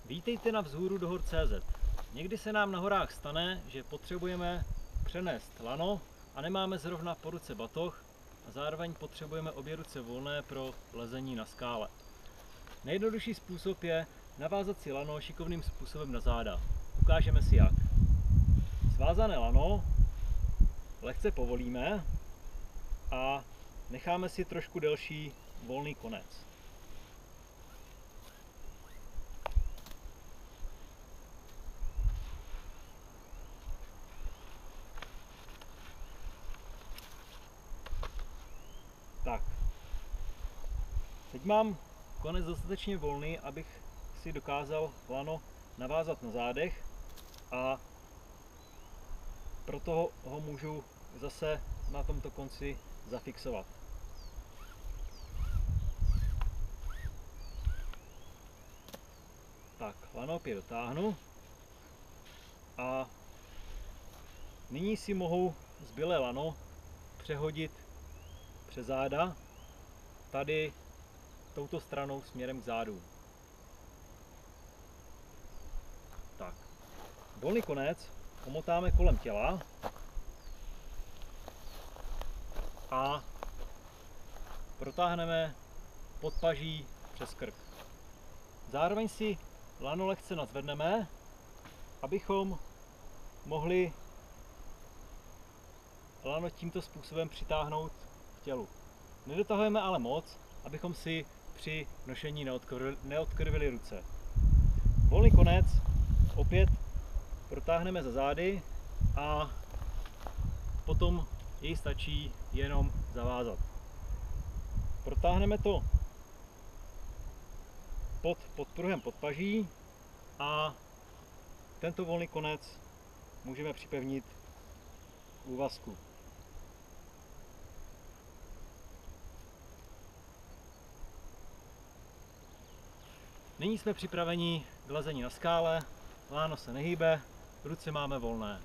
Vítejte na Vzhůru do hor.cz. Někdy se nám na horách stane, že potřebujeme přenést lano a nemáme zrovna po ruce batoh a zároveň potřebujeme obě ruce volné pro lezení na skále. Nejjednodušší způsob je navázat si lano šikovným způsobem na záda. Ukážeme si jak. Svázané lano lehce povolíme a necháme si trošku delší volný konec. Tak, teď mám konec dostatečně volný, abych si dokázal lano navázat na zádech a proto ho můžu zase na tomto konci zafixovat. Tak, lano opět dotáhnu a nyní si mohu zbylé lano přehodit přes záda, tady touto stranou směrem k zádu. Tak. Volný konec omotáme kolem těla a protáhneme podpaží přes krk. Zároveň si lano lehce nadzvedneme, abychom mohli lano tímto způsobem přitáhnout k tělu. Nedotahujeme ale moc, abychom si při nošení neodkrvili ruce. Volný konec opět protáhneme za zády a potom jej stačí jenom zavázat. Protáhneme to pod podpruhem podpaží a tento volný konec můžeme připevnit k úvazku. Nyní jsme připraveni k lezení na skále, láno se nehýbe, ruce máme volné.